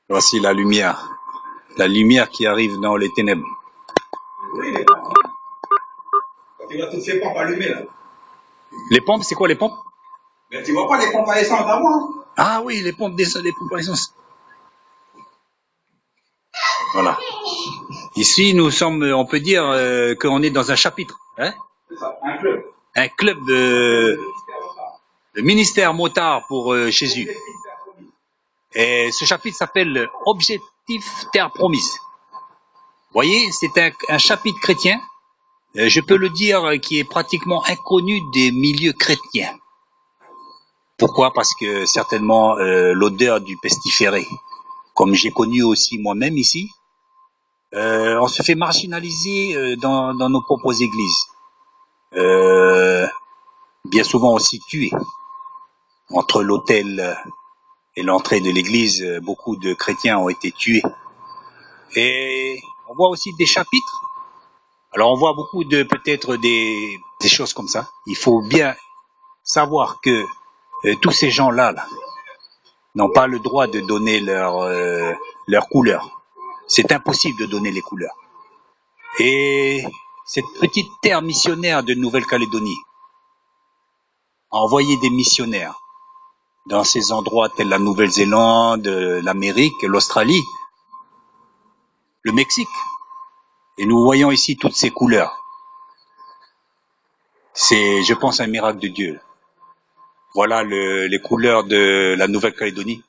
Voici la lumière qui arrive dans les ténèbres. Oui, les pompes. Quand tu vois toutes ces pompes allumées là. Les pompes, c'est quoi les pompes? Mais tu vois pas les pompes à essence d'avant? Ah oui, les pompes à essence. Voilà. Ici, nous sommes, on peut dire qu'on est dans un chapitre, hein? C'est ça, un club. Un club de ministère motard pour Jésus. Et ce chapitre s'appelle Objectif Terre Promise. Vous voyez, c'est un chapitre chrétien, je peux le dire, qui est pratiquement inconnu des milieux chrétiens. Pourquoi? Parce que certainement l'odeur du pestiféré, comme j'ai connu aussi moi-même ici, on se fait marginaliser dans nos propres églises. Bien souvent aussi tués. Entre l'autel et l'entrée de l'église, beaucoup de chrétiens ont été tués. Et on voit aussi des chapitres. Alors on voit beaucoup de peut-être des choses comme ça. Il faut bien savoir que tous ces gens-là n'ont pas le droit de donner leur couleur. C'est impossible de donner les couleurs. Et cette petite terre missionnaire de Nouvelle-Calédonie a envoyé des missionnaires dans ces endroits tels la Nouvelle-Zélande, l'Amérique, l'Australie, le Mexique. Et nous voyons ici toutes ces couleurs. C'est, je pense, un miracle de Dieu. Voilà les couleurs de la Nouvelle-Calédonie.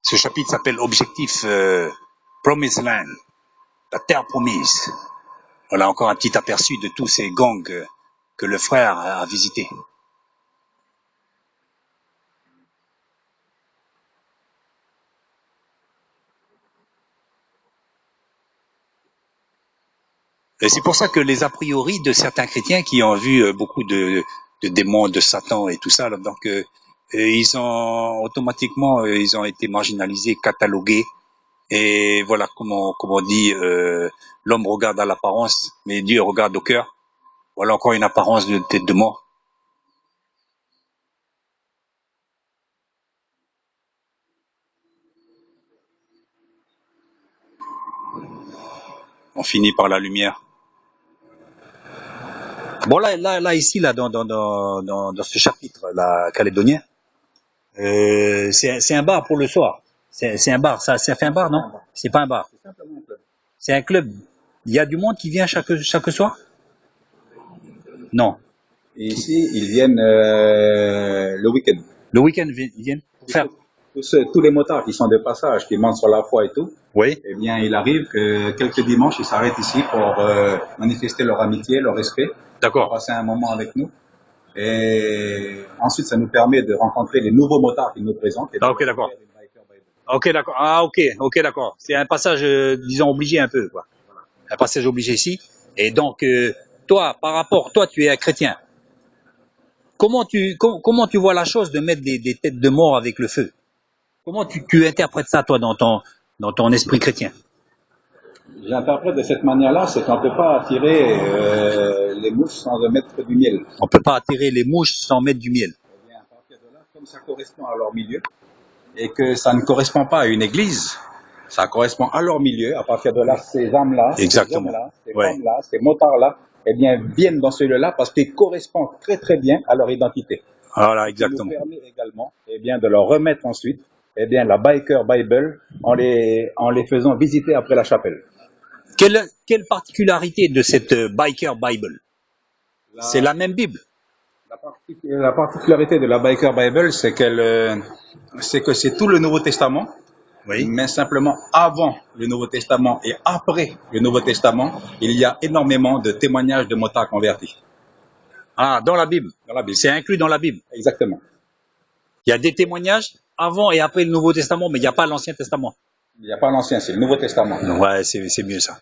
Ce chapitre s'appelle Objectif Promised Land, la terre promise. Voilà encore un petit aperçu de tous ces gangs que le frère a visités. Et c'est pour ça que les a priori de certains chrétiens qui ont vu beaucoup de démons, de Satan et tout ça, là, donc ils ont automatiquement ils ont été marginalisés, catalogués. Et voilà, comme on dit, l'homme regarde à l'apparence, mais Dieu regarde au cœur. Voilà encore une apparence de tête de mort. On finit par la lumière. Bon là ici là dans ce chapitre là calédonien, c'est un bar pour le soir. C'est un bar, ça fait un bar, non? C'est pas un bar. C'est simplement un club. C'est un club. Il y a du monde qui vient chaque soir? Non. Et ici, ils viennent le week-end. Le week-end ils viennent pour faire. Tous les motards qui sont de passage, qui montent sur la foi et tout, Oui. eh bien, il arrive que quelques dimanches, ils s'arrêtent ici pour manifester leur amitié, leur respect, D'accord. passer un moment avec nous. Et ensuite, ça nous permet de rencontrer les nouveaux motards qui nous présentent. Ah, ok, d'accord. Ok, d'accord. Ah, ok, d'accord. C'est un passage, disons, obligé un peu, quoi. Un passage obligé ici. Et donc, toi, toi, tu es un chrétien. Comment tu vois la chose de mettre des têtes de mort avec le feu? Comment tu interprètes ça, toi, dans ton esprit chrétien? J'interprète de cette manière-là, c'est qu'on ne peut pas attirer les mouches sans mettre du miel. On peut pas attirer les mouches sans mettre du miel. Eh bien, à partir de là, comme ça correspond à leur milieu, et que ça ne correspond pas à une église, ça correspond à leur milieu. À partir de là, ces âmes-là, Exactement. ces hommes-là, ces femmes-là, ces motards-là, eh bien, viennent dans ce lieu-là parce qu'ils correspondent très très bien à leur identité. Voilà, exactement. Ça nous permet également, eh bien, de leur remettre ensuite, eh bien, la Biker Bible en les faisant visiter après la chapelle. Quelle particularité de cette Biker Bible? C'est la même Bible. La particularité de la Biker Bible, c'est que c'est tout le Nouveau Testament, Oui. mais simplement avant le Nouveau Testament et après le Nouveau Testament, il y a énormément de témoignages de motards convertis. Ah, dans la Bible. Dans la Bible. C'est inclus dans la Bible. Exactement. Il y a des témoignages avant et après le Nouveau Testament, mais il n'y a pas l'Ancien Testament. Il n'y a pas l'Ancien, c'est le Nouveau Testament. Ouais, c'est mieux ça.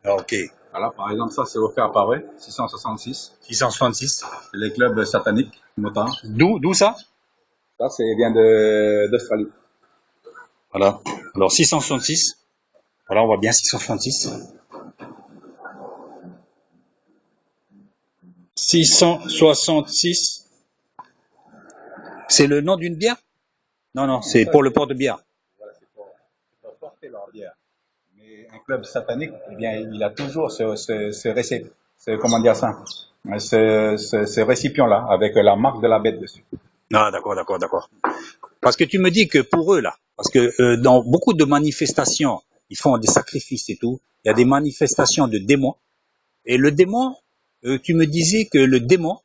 Ok. Voilà, par exemple, ça c'est offert par eux, 666. 666. C'est les clubs sataniques, motards. D'où ça? Ça, vient d'Australie. Voilà. Alors 666. Voilà, on voit bien 666. 666. C'est le nom d'une bière? Non, non, c'est pour le port de bière. Voilà, c'est pour porter leur bière. Mais un club satanique, eh bien, il a toujours comment dire ça, ce récipient-là, avec la marque de la bête dessus. Ah, d'accord, d'accord, d'accord. Parce que tu me dis que pour eux, là, parce que dans beaucoup de manifestations, ils font des sacrifices et tout, il y a des manifestations de démons. Et le démon, tu me disais que le démon,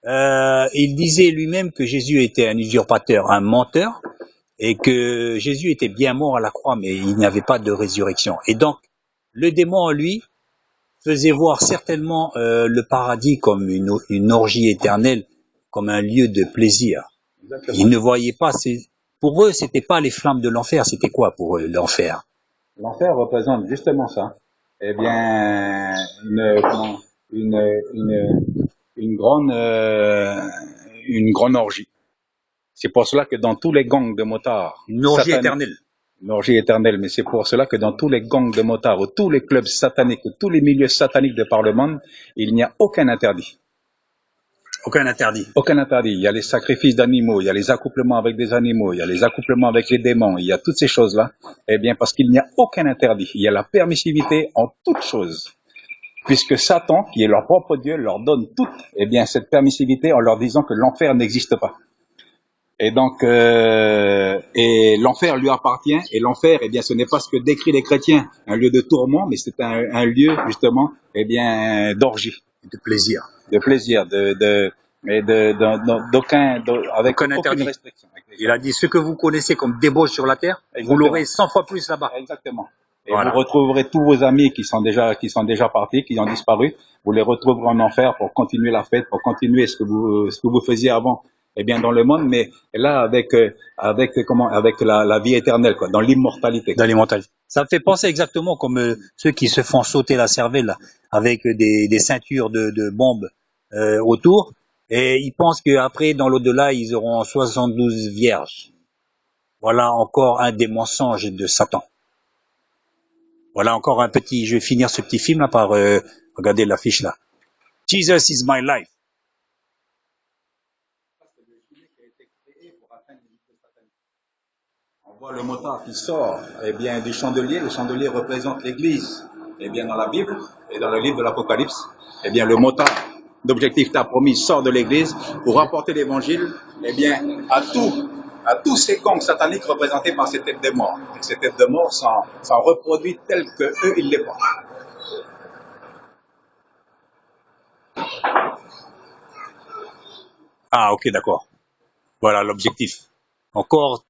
il disait lui-même que Jésus était un usurpateur, un menteur, et que Jésus était bien mort à la croix, mais il n'y avait pas de résurrection. Et donc, le démon, lui, faisait voir certainement le paradis comme une orgie éternelle, comme un lieu de plaisir. Exactement. Ils ne voyaient pas, pour eux, c'était pas les flammes de l'enfer, c'était quoi pour eux l'enfer? L'enfer représente justement ça. Eh bien, une grande orgie. C'est pour cela que dans tous les gangs de motards, Une orgie éternelle. Une orgie éternelle, mais c'est pour cela que dans tous les gangs de motards, ou tous les clubs sataniques, ou tous les milieux sataniques de par le monde, il n'y a aucun interdit. Aucun interdit. Aucun interdit. Il y a les sacrifices d'animaux, il y a les accouplements avec des animaux, il y a les accouplements avec les démons, il y a toutes ces choses-là. Eh bien, parce qu'il n'y a aucun interdit. Il y a la permissivité en toutes choses. Puisque Satan, qui est leur propre Dieu, leur donne toute, eh bien, cette permissivité en leur disant que l'enfer n'existe pas. Et donc, et l'enfer lui appartient, et l'enfer, eh bien, ce n'est pas ce que décrit les chrétiens, un lieu de tourment, mais c'est un lieu, justement, eh bien, d'orgie. De plaisir. De plaisir, avec aucun interdit. Restriction. Il a dit, ce que vous connaissez comme débauche sur la terre, exactement, vous l'aurez 100 fois plus là-bas. Exactement. Et voilà, vous retrouverez tous vos amis qui sont déjà partis, qui ont disparu. Vous les retrouverez en enfer pour continuer la fête, pour continuer ce que vous faisiez avant. Eh bien, dans le monde, mais là, avec la vie éternelle, quoi, dans l'immortalité. Dans l'immortalité. Ça me fait penser exactement comme ceux qui se font sauter la cervelle, là, avec des ceintures de bombes autour, et ils pensent qu'après, dans l'au-delà, ils auront 72 vierges. Voilà encore un des mensonges de Satan. Voilà encore un petit, je vais finir ce petit film là par regarder l'affiche là. Jesus is my life. On voit le motard qui sort, eh bien, du chandelier. Le chandelier représente l'Église. Eh bien, dans la Bible et dans le livre de l'Apocalypse, eh bien, le motard d'objectif t'a promis sort de l'Église pour rapporter l'Évangile, eh bien, à tous ces gangs sataniques représentés par ces têtes de mort. Et ces têtes de mort sont reproduites telles que eux ils les portent. Ah, ok, d'accord. Voilà l'objectif. Encore,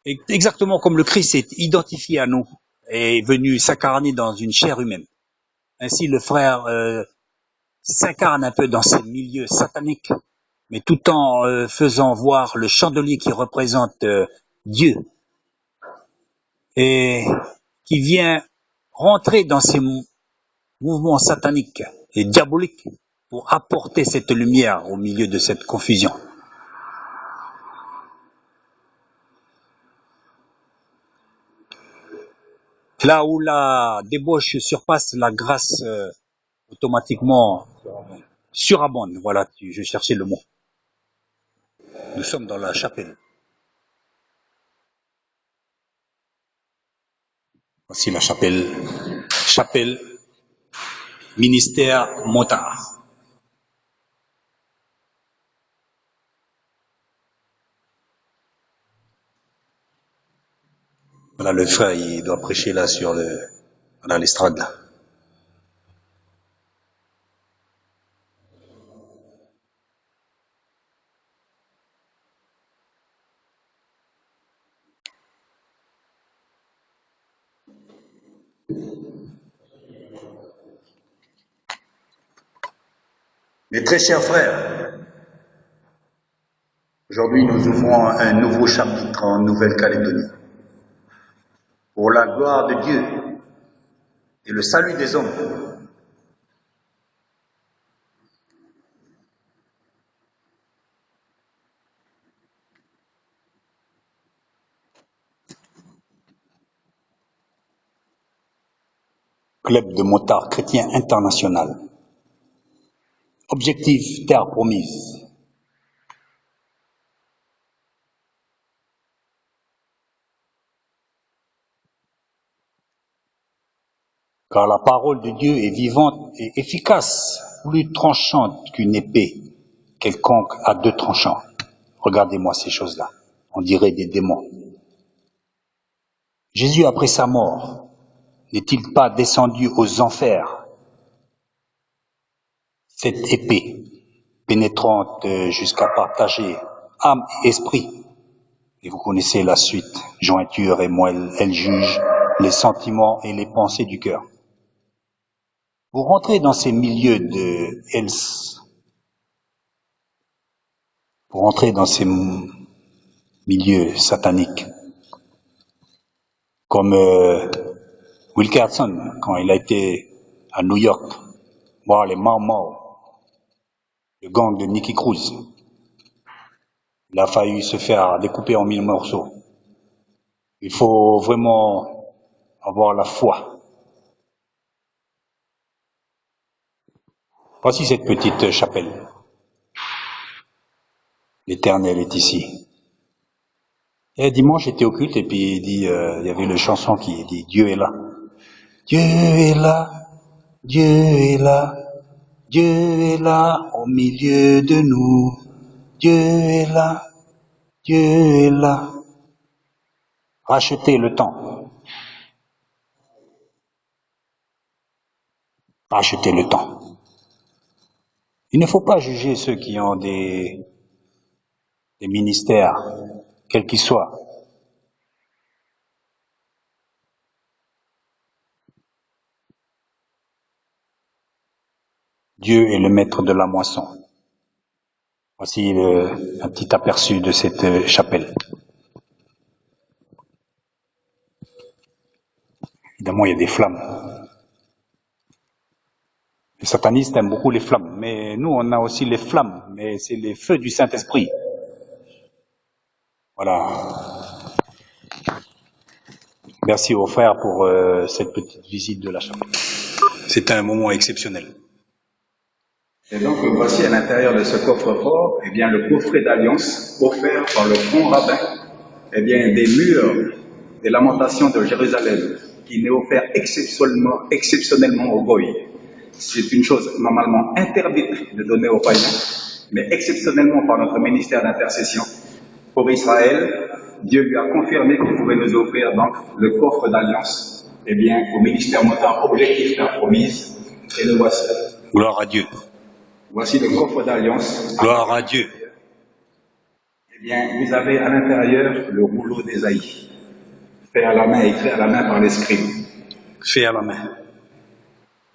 exactement comme le Christ s'est identifié à nous, est venu s'incarner dans une chair humaine. Ainsi, le frère s'incarne un peu dans ces milieux sataniques, mais tout en faisant voir le chandelier qui représente Dieu et qui vient rentrer dans ces mouvements sataniques et diaboliques pour apporter cette lumière au milieu de cette confusion. Là où la débauche surpasse la grâce, automatiquement surabonde. Voilà, je cherchais le mot. Nous sommes dans la chapelle. Voici la chapelle. Chapelle, ministère motard. Voilà, le frère, il doit prêcher là dans l'estrade là. Mes très chers frères, aujourd'hui nous ouvrons un nouveau chapitre en Nouvelle-Calédonie. Pour la gloire de Dieu et le salut des hommes. Club de motards chrétiens international. Objectif, terre promise. Car la parole de Dieu est vivante et efficace, plus tranchante qu'une épée quelconque à deux tranchants. Regardez-moi ces choses-là. On dirait des démons. Jésus, après sa mort, n'est-il pas descendu aux enfers? Cette épée pénétrante jusqu'à partager âme et esprit. Et vous connaissez la suite. Jointure et moelle, elle juge les sentiments et les pensées du cœur. Vous rentrez dans ces milieux de Hells, vous rentrez dans ces milieux sataniques, comme Wilkerson, quand il a été à New York, voir les Mau Mau, le gang de Nicky Cruz. Il a failli se faire découper en 1000 morceaux. Il faut vraiment avoir la foi. Voici cette petite chapelle. L'Éternel est ici. Et dimanche, j'étais au culte et puis il dit, il y avait une chanson qui dit « Dieu est là ». Dieu est là, Dieu est là, Dieu est là au milieu de nous. Dieu est là, Dieu est là. Rachetez le temps. Rachetez le temps. Il ne faut pas juger ceux qui ont des ministères, quels qu'ils soient. Dieu est le maître de la moisson. Voici un petit aperçu de cette chapelle. Évidemment, il y a des flammes. Les satanistes aiment beaucoup les flammes, mais nous, on a aussi les flammes, mais c'est les feux du Saint-Esprit. Voilà. Merci aux frères pour cette petite visite de la chapelle. C'est un moment exceptionnel. Et donc, voici à l'intérieur de ce coffre-fort, eh bien, le coffret d'alliance offert par le grand rabbin, eh bien, des murs des lamentations de Jérusalem, qui n'est offert exceptionnellement aux goy. C'est une chose normalement interdite de donner aux païens, mais exceptionnellement par notre ministère d'intercession pour Israël, Dieu lui a confirmé qu'il pouvait nous offrir donc le coffre d'alliance, eh bien, au ministère moteur objectif terre promise, et le voici. Gloire à Dieu. Voici le coffre d'alliance. Gloire à Dieu. Eh bien, vous avez à l'intérieur le rouleau d'Ésaïe, fait à la main, écrit à la main par les scribes. Fait à la main.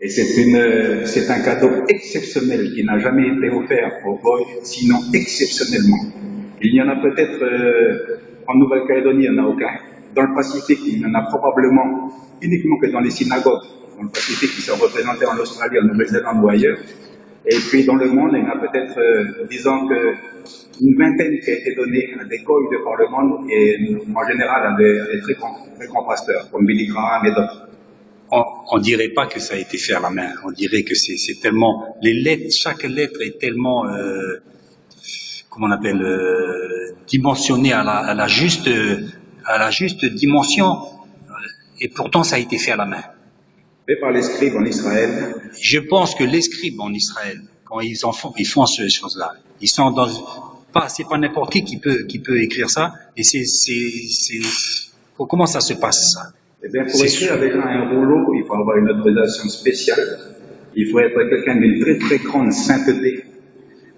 Et c'est un cadeau exceptionnel qui n'a jamais été offert aux goy, sinon exceptionnellement. Il y en a peut-être en Nouvelle-Calédonie, il n'y en a aucun. Dans le Pacifique, il y en a probablement uniquement que dans les synagogues, dans le Pacifique, qui sont représentés en Australie, en Nouvelle-Zélande ou ailleurs. Et puis dans le monde, il y en a peut-être, disons que une vingtaine qui a été donnée à des goy de par le monde et en général à des très grands pasteurs, comme Billy Graham et d'autres. On dirait pas que ça a été fait à la main. On dirait que c'est tellement, les lettres, chaque lettre est tellement, comment on appelle, dimensionnée à la juste dimension. Et pourtant, ça a été fait à la main. Fait par les scribes en Israël. Je pense que les scribes en Israël, quand ils font ces choses-là. Ils sont c'est pas n'importe qui peut écrire ça. Et comment ça se passe, ça? Eh bien, pour écrire avec un rouleau, il faut avoir une autorisation spéciale. Il faut être quelqu'un d'une très très grande sainteté.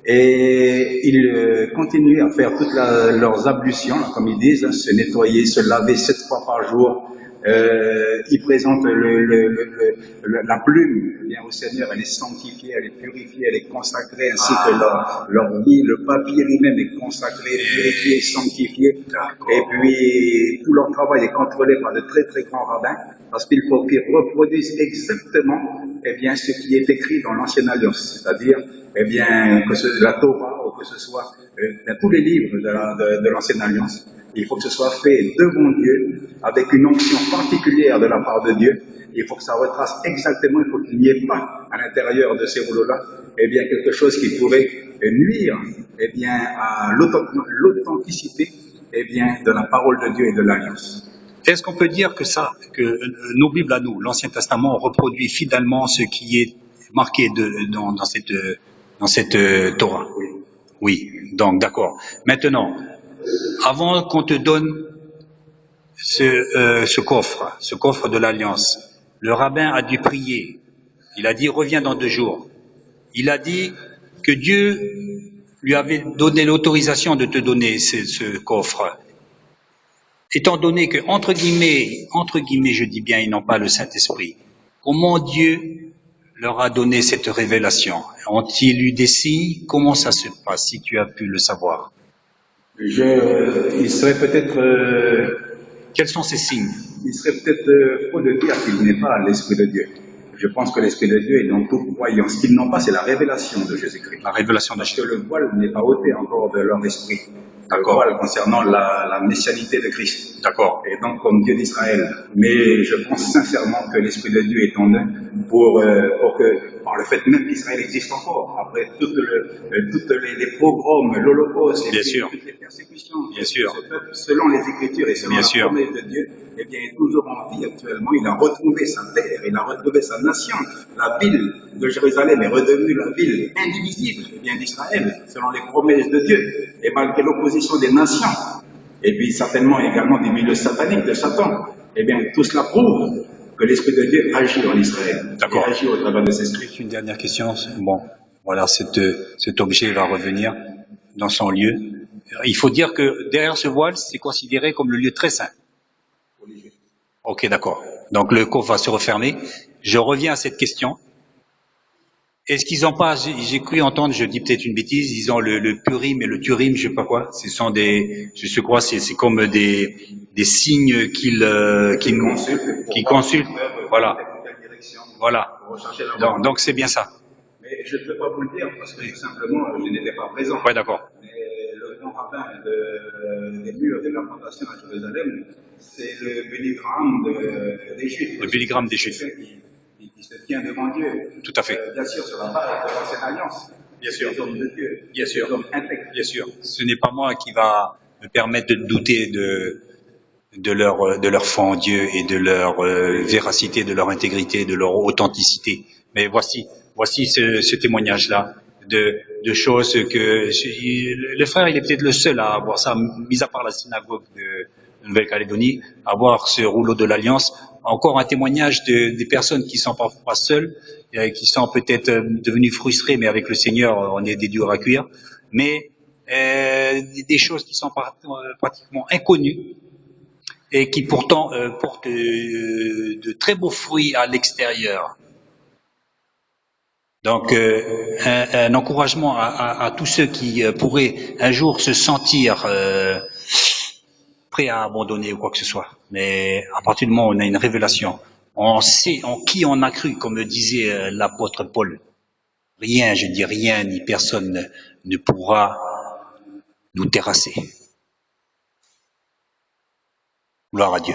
Et ils continuent à faire toutes leurs ablutions, comme ils disent, se nettoyer, se laver 7 fois par jour. Ils présentent la plume eh bien, au Seigneur, elle est sanctifiée, elle est purifiée, elle est consacrée, ainsi que leur vie, le papier lui-même est consacré, purifié, sanctifié. Et puis, tout leur travail est contrôlé par de très très grands rabbins, parce qu'il faut qu'ils reproduisent exactement eh bien, ce qui est écrit dans l'Ancienne Alliance, c'est-à-dire eh bien, que ce soit la Torah ou que ce soit tous les livres de l'Ancienne Alliance. Il faut que ce soit fait devant Dieu, avec une onction particulière de la part de Dieu, Il faut que ça retrace exactement, il faut qu'il n'y ait pas à l'intérieur de ces rouleaux-là, eh bien, quelque chose qui pourrait nuire, eh bien, à l'authenticité, eh bien, de la parole de Dieu et de l'Alliance. Est-ce qu'on peut dire que nos Bibles à nous, l'Ancien Testament, reproduit fidèlement ce qui est marqué dans cette Torah? Oui, donc d'accord. Maintenant, avant qu'on te donne ce coffre de l'Alliance, le rabbin a dû prier. Il a dit, reviens dans 2 jours. Il a dit que Dieu lui avait donné l'autorisation de te donner ce coffre. Étant donné que, entre guillemets, je dis bien, ils n'ont pas le Saint-Esprit, comment Dieu leur a donné cette révélation? Ont-ils eu des signes? Comment ça se passe, si tu as pu le savoir? Il serait peut-être... Quels sont ces signes? Il serait peut-être faux de dire qu'il n'est pas l'Esprit de Dieu. Je pense que l'Esprit de Dieu est dans toute croyance. Ce qu'ils n'ont pas, c'est la révélation de Jésus-Christ. La révélation de Parce Jésus. que le voile n'est pas ôté encore de leur esprit. D'accord. Le voile concernant la messianité de Christ. D'accord. Et donc comme Dieu d'Israël. Mais je pense sincèrement que l'Esprit de Dieu est en eux pour que, par le fait même qu'Israël existe encore, après toutes les pogroms, l'Holocauste, toutes les persécutions, bien sûr, ce peuple, selon les Écritures et selon la promesse de Dieu, eh bien, est toujours en vie actuellement. Il a retrouvé sa terre, il a retrouvé sa nation. La ville de Jérusalem est redevenue la ville indivisible, eh bien, d'Israël, selon les promesses de Dieu, et malgré l'opposition des nations, et puis certainement également des milieux sataniques de Satan, eh bien, tout cela prouve que l'Esprit de Dieu agit en Israël. D'accord. Et agit au travers de ses scriptures. Une dernière question. Bon, voilà, cet objet va revenir dans son lieu. Il faut dire que derrière ce voile, c'est considéré comme le lieu très saint. Ok, d'accord. Donc le coffre va se refermer. Je reviens à cette question. Est-ce qu'ils n'ont pas, j'ai cru entendre, je dis peut-être une bêtise, ils ont le purim et le turim, je sais pas quoi. Ce sont je crois, c'est comme des signes qu'ils consultent. Voilà. Voilà. Donc c'est bien ça. Mais je ne peux pas vous le dire parce que simplement je n'étais pas présent. Ouais, d'accord. Mais le grand rabbin des murs de la fondation à Jérusalem, c'est le Billy Graham des Juifs. Le Billy Graham des Juifs. Qui se tient devant Dieu. Tout à fait. Bien sûr, sur la base de l'ancienne alliance. Bien sûr. Les hommes de Dieu. Bien sûr. Les hommes intègres. Bien sûr. Ce n'est pas moi qui va me permettre de douter de leur foi en Dieu et de leur véracité, de leur intégrité, de leur authenticité. Mais voici ce témoignage-là de choses que le frère, il est peut-être le seul à avoir ça, mis à part la synagogue de Nouvelle-Calédonie, avoir ce rouleau de l'Alliance. Encore un témoignage des personnes qui sont parfois seules, qui sont peut-être devenues frustrées, mais avec le Seigneur, on est des durs à cuire. Mais des choses qui sont pratiquement inconnues et qui pourtant portent de très beaux fruits à l'extérieur. Donc, un encouragement à tous ceux qui pourraient un jour se sentir prêts à abandonner ou quoi que ce soit. Mais à partir du moment où on a une révélation, on sait en qui on a cru, comme le disait l'apôtre Paul. Rien, je dis rien, ni personne ne pourra nous terrasser. Gloire à Dieu.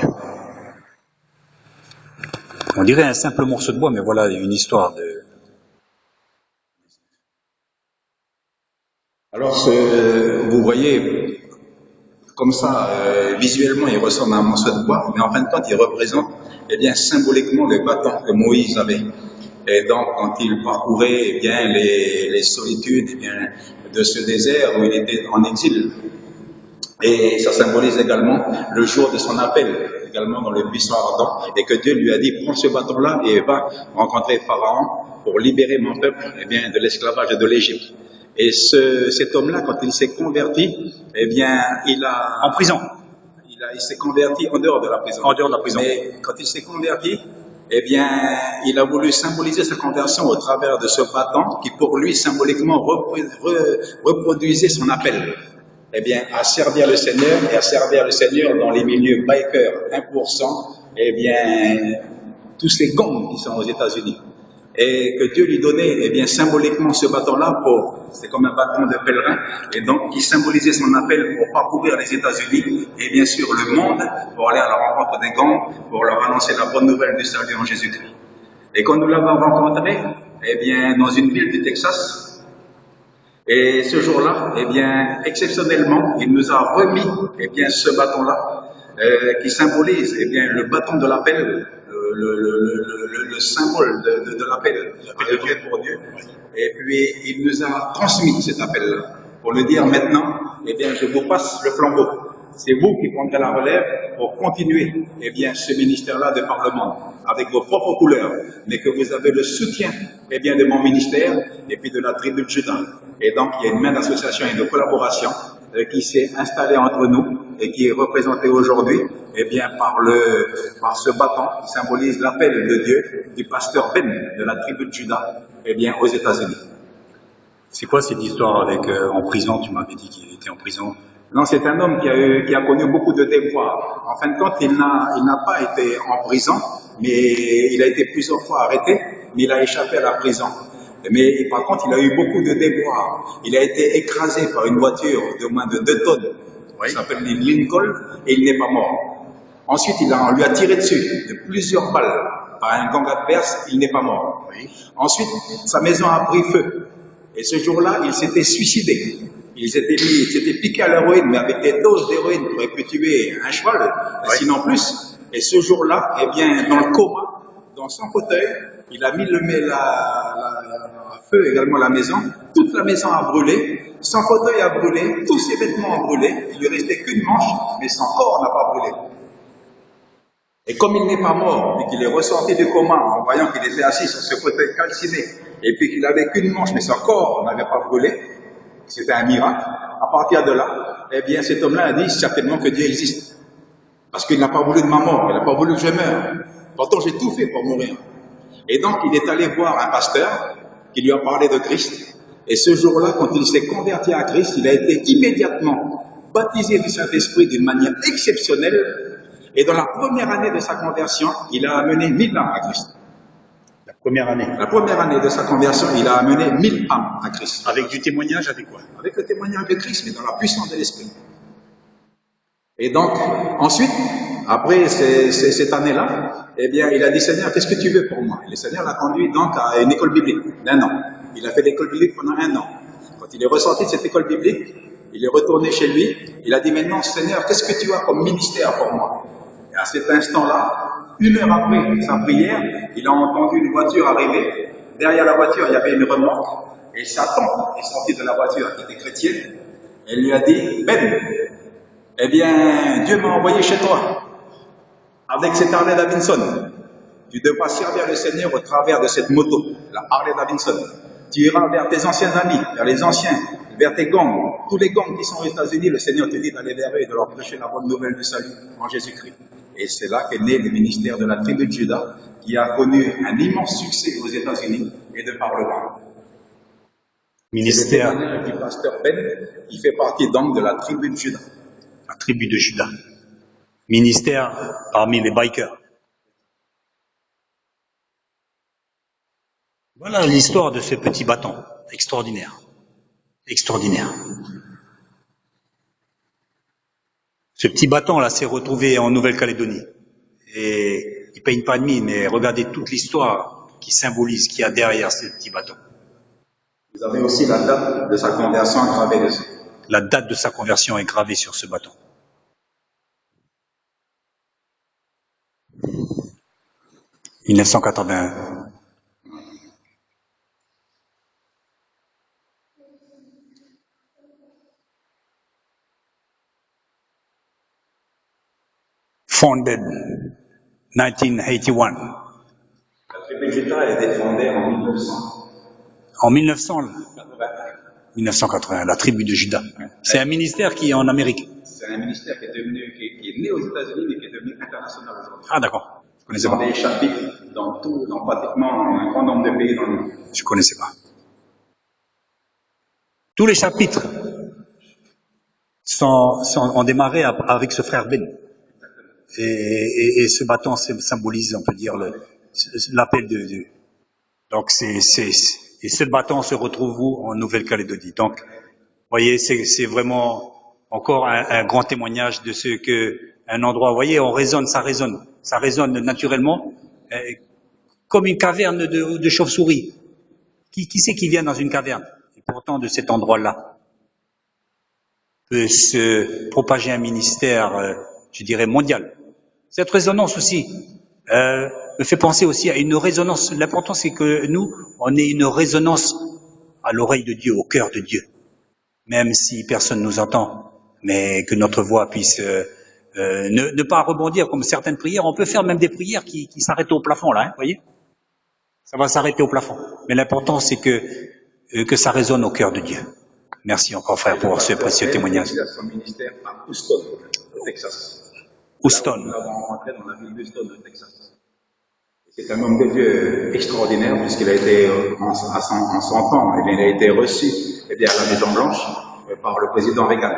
On dirait un simple morceau de bois, mais voilà une histoire de... Alors, vous voyez, comme ça, visuellement, il ressemble à un morceau de bois, mais en fin de compte, il représente, eh bien, symboliquement le bâton que Moïse avait. Et donc, quand il parcourait, eh bien, les solitudes, eh bien, de ce désert où il était en exil. Et ça symbolise également le jour de son appel, également dans le buisson ardent, et que Dieu lui a dit, prends ce bâton-là et va rencontrer Pharaon pour libérer mon peuple, eh bien, de l'esclavage de l'Égypte. Et cet homme-là, quand il s'est converti, eh bien, En prison. Il s'est converti en dehors de la prison. En dehors de la prison. Mais quand il s'est converti, eh bien, il a voulu symboliser sa conversion au travers de ce bâton qui, pour lui, symboliquement, reproduisait son appel. Eh bien, à servir le Seigneur et à servir le Seigneur dans les milieux bikers 1%, eh bien, tous ces gangs qui sont aux États-Unis. et que Dieu lui donnait, eh bien, symboliquement ce bâton-là c'est comme un bâton de pèlerin, et donc qui symbolisait son appel pour parcourir les États-Unis et bien sûr le monde, pour aller à la rencontre des gangs, pour leur annoncer la bonne nouvelle du salut en Jésus-Christ. Et quand nous l'avons rencontré, eh bien, dans une ville du Texas, et ce jour-là, eh bien, exceptionnellement, il nous a remis, eh bien, ce bâton-là, qui symbolise, eh bien, le bâton de l'appel, le symbole de l'appel de Dieu pour Dieu. Et puis, il nous a transmis cet appel-là pour nous dire maintenant, eh bien, je vous passe le flambeau. C'est vous qui prendrez la relève pour continuer, eh bien, ce ministère-là de parlement avec vos propres couleurs, mais que vous avez le soutien, eh bien, de mon ministère et puis de la tribu de Juda. Et donc, il y a une main d'association et de collaboration qui s'est installée entre nous et qui est représentée aujourd'hui, eh bien, par ce bâton qui symbolise l'appel de Dieu du pasteur Ben de la tribu de Juda, eh bien, aux États-Unis. C'est quoi cette histoire avec en prison? Tu m'avais dit qu'il était en prison. Non, c'est un homme qui a connu beaucoup de déboires. En fin de compte, il n'a pas été en prison, mais il a été plusieurs fois arrêté, mais il a échappé à la prison. Mais par contre, il a eu beaucoup de déboires. Il a été écrasé par une voiture de moins de 2 tonnes, qui s'appelle une Lincoln, et il n'est pas mort. Ensuite, on lui a tiré dessus de plusieurs balles par un gang adverse, il n'est pas mort. Oui. Ensuite, sa maison a pris feu. Et ce jour-là, il s'était suicidé. Il s'était piqué à l'héroïne, mais avec des doses d'héroïne qui auraient pu tuer un cheval, sinon plus. Et ce jour-là, eh bien, dans le coma, dans son fauteuil, il a mis à feu également la maison. Toute la maison a brûlé, son fauteuil a brûlé, tous ses vêtements ont brûlé. Il lui restait qu'une manche, mais son corps n'a pas brûlé. Et comme il n'est pas mort, et qu'il est ressorti du coma en voyant qu'il était assis sur ce fauteuil calciné, et puis qu'il n'avait qu'une manche, mais son corps n'avait pas brûlé, c'était un miracle. À partir de là, eh bien, cet homme-là a dit certainement que Dieu existe. Parce qu'il n'a pas voulu de ma mort, il n'a pas voulu que je meure. Pourtant, j'ai tout fait pour mourir. Et donc, il est allé voir un pasteur qui lui a parlé de Christ. Et ce jour-là, quand il s'est converti à Christ, il a été immédiatement baptisé du Saint-Esprit d'une manière exceptionnelle. Et dans la première année de sa conversion, il a amené 1000 âmes à Christ. La première année. La première année de sa conversion, il a amené 1000 âmes à Christ. Avec du témoignage, avec quoi? Avec le témoignage de Christ, mais dans la puissance de l'Esprit. Et donc, ensuite, après cette année-là, eh bien, il a dit, Seigneur, qu'est-ce que tu veux pour moi? Et le Seigneur l'a conduit donc à une école biblique d'1 an. Il a fait l'école biblique pendant 1 an. Quand il est ressorti de cette école biblique, il est retourné chez lui. Il a dit, maintenant, Seigneur, qu'est-ce que tu as comme ministère pour moi? Et à cet instant-là, 1 heure après sa prière, il a entendu une voiture arriver. Derrière la voiture, il y avait une remorque. Et Satan est sorti de la voiture, qui était chrétienne. Et lui a dit, Ben, eh bien, Dieu m'a envoyé chez toi, avec cette Harley Davidson. Tu devras servir le Seigneur au travers de cette moto, la Harley Davidson. Tu iras vers tes anciens amis, vers les anciens, vers tes gangs. Tous les gangs qui sont aux États-Unis, le Seigneur te dit d'aller vers eux et de leur prêcher la bonne nouvelle du salut en Jésus-Christ. Et c'est là qu'est né le ministère de la tribu de Juda, qui a connu un immense succès aux États-Unis et de par le monde. Ministère du pasteur Ben, qui fait partie donc de la tribu de Juda. La tribu de Juda. Ministère parmi les bikers. Voilà l'histoire de ce petit bâton. Extraordinaire. Extraordinaire. Ce petit bâton-là s'est retrouvé en Nouvelle-Calédonie. Et il peigne pas de mine, mais regardez toute l'histoire qui symbolise, qu'il y a derrière ce petit bâton. Vous avez aussi la date de sa conversion gravée dessus. La date de sa conversion est gravée sur ce bâton. « 1981. Founded 1981. La tribu de Juda a été fondée en 1900. En 1980, la tribu de Juda. C'est un ministère qui est en Amérique. C'est un ministère qui est né aux États-Unis, mais qui est devenu international aujourd'hui. Ah d'accord, je connaissais pas. Des chapitres dans pratiquement un grand nombre de pays dans le monde. Je connaissais pas. Tous les chapitres ont démarré avec ce frère Ben. Et ce bâton symbolise, on peut dire, l'appel de Dieu. Donc et ce bâton se retrouve où? En Nouvelle-Calédonie. Donc, vous voyez, c'est vraiment encore un grand témoignage de ce que un endroit, vous voyez, on résonne, ça résonne naturellement, comme une caverne de chauve-souris. Qui c'est qui vient dans une caverne? Et pourtant, de cet endroit-là, peut se propager un ministère, je dirais, mondial. Cette résonance aussi me fait penser aussi à une résonance. L'important, c'est que nous, on ait une résonance à l'oreille de Dieu, au cœur de Dieu, même si personne nous entend, mais que notre voix puisse ne pas rebondir comme certaines prières. On peut faire même des prières qui s'arrêtent au plafond, là, hein, voyez? Ça va s'arrêter au plafond. Mais l'important, c'est que ça résonne au cœur de Dieu. Merci encore, frère, pour ce précieux témoignage. Il a son ministère à Houston, au Texas. Houston. Nous l'avons rencontré dans la ville d'Houston, au Texas. C'est un homme de Dieu extraordinaire, puisqu'il a été, en son temps, il a été reçu à la Maison Blanche par le président Reagan,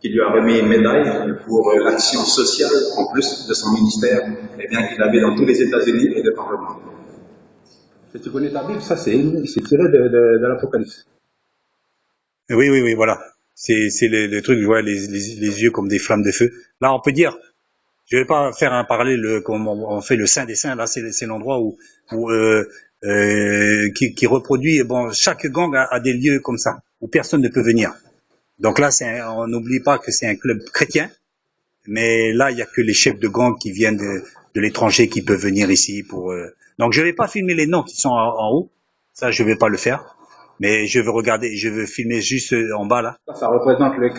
qui lui a remis une médaille pour l'action sociale, en plus de son ministère, qu'il avait dans tous les États-Unis et de par le monde. Si tu connais ta Bible, ça c'est tiré de l'Apocalypse. Oui, voilà. C'est le truc, je vois les yeux comme des flammes de feu. Là, on peut dire, je vais pas faire un parallèle comme on fait le Saint des Saints. Là, c'est l'endroit qui reproduit. Bon, chaque gang a des lieux comme ça où personne ne peut venir. Donc là, on n'oublie pas que c'est un club chrétien, mais là, il y a que les chefs de gang qui viennent de l'étranger qui peuvent venir ici pour. Donc, je vais pas filmer les noms qui sont en haut. Ça, je vais pas le faire. Mais je veux filmer juste en bas là. Ça représente le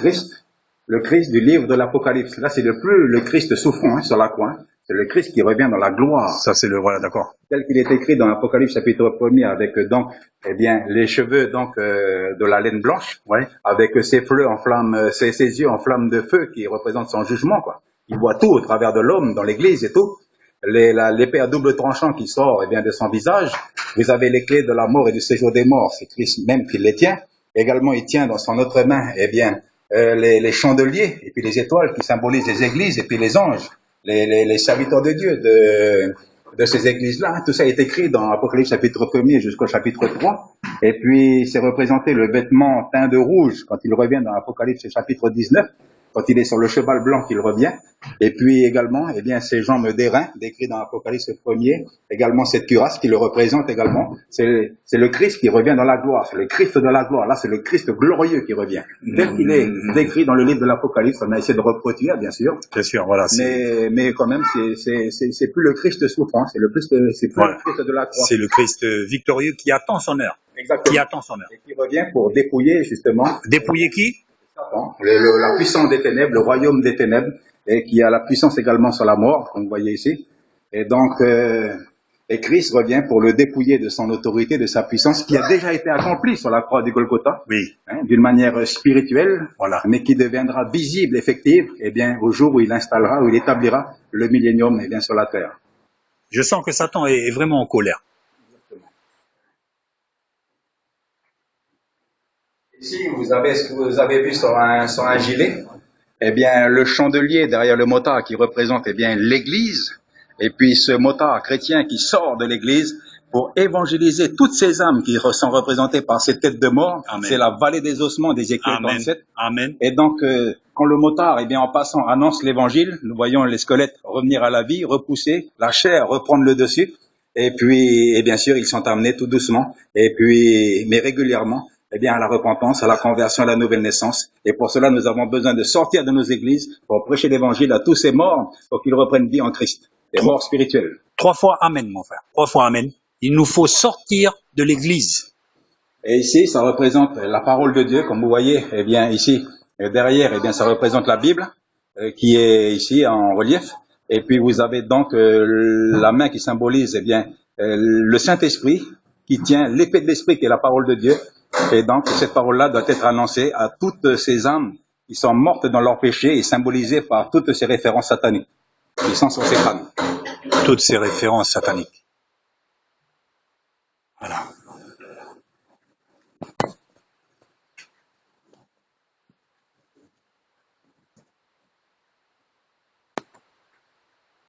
Christ du livre de l'Apocalypse. Là, c'est le Christ souffrant sur la croix. C'est le Christ qui revient dans la gloire. Ça, c'est voilà, d'accord. Tel qu'il est écrit dans l'Apocalypse chapitre 1er avec donc, les cheveux donc de la laine blanche, ouais, avec ses fleurs en flamme, ses yeux en flamme de feu qui représentent son jugement, quoi. Il voit tout au travers de l'homme dans l'église et tout. L'épée à double tranchant qui sort de son visage. Vous avez les clés de la mort et du séjour des morts. C'est Christ même qui les tient. Également, il tient dans son autre main les chandeliers et puis les étoiles qui symbolisent les églises et puis les anges, les serviteurs de Dieu de ces églises-là. Tout ça est écrit dans Apocalypse chapitre 1er jusqu'au chapitre 3. Et puis, c'est représenté le vêtement teint de rouge quand il revient dans Apocalypse chapitre 19. Quand il est sur le cheval blanc qu'il revient, et puis également, ses jambes d'airain, décrit dans l'Apocalypse 1er, également cette cuirasse qui le représente également, c'est le Christ qui revient dans la gloire, c'est le Christ de la gloire, là c'est le Christ glorieux qui revient. Tel qu'il est décrit dans le livre de l'Apocalypse, on a essayé de reproduire, bien sûr. Bien sûr, voilà. Mais quand même, c'est plus le Christ souffrant, c'est plus le Christ de la croix. C'est le Christ victorieux qui attend son heure. Exactement. Qui attend son heure. Et qui revient pour dépouiller, justement. Dépouiller qui? La puissance des ténèbres, le royaume des ténèbres, et qui a la puissance également sur la mort, comme vous voyez ici. Et donc, Christ revient pour le dépouiller de son autorité, de sa puissance, qui a déjà été accomplie sur la croix du Golgotha, oui, d'une manière spirituelle, voilà, mais qui deviendra visible, effective, au jour où il installera, où il établira le millénium, sur la terre. Je sens que Satan est vraiment en colère. Ici, vous avez ce que vous avez vu sur un gilet. Le chandelier derrière le motard qui représente l'église, et puis ce motard chrétien qui sort de l'église pour évangéliser toutes ces âmes qui sont représentées par cette tête de mort. Amen. C'est la vallée des ossements d'Ézéchiel 37. Amen. Et donc, quand le motard, en passant, annonce l'évangile, nous voyons les squelettes revenir à la vie, repousser, la chair reprendre le dessus, et puis, bien sûr, ils sont amenés tout doucement, mais régulièrement, à la repentance, à la conversion, à la nouvelle naissance. Et pour cela, nous avons besoin de sortir de nos églises pour prêcher l'évangile à tous ces morts pour qu'ils reprennent vie en Christ. Des morts spirituels. 3 fois Amen, mon frère. 3 fois Amen. Il nous faut sortir de l'église. Et ici, ça représente la parole de Dieu, comme vous voyez, ici, derrière, ça représente la Bible, qui est ici en relief. Et puis, vous avez donc la main qui symbolise, le Saint-Esprit, qui tient l'épée de l'Esprit, qui est la parole de Dieu. Et donc, cette parole-là doit être annoncée à toutes ces âmes qui sont mortes dans leurs péchés et symbolisées par toutes ces références sataniques qui sont sur ces crânes. Toutes ces références sataniques.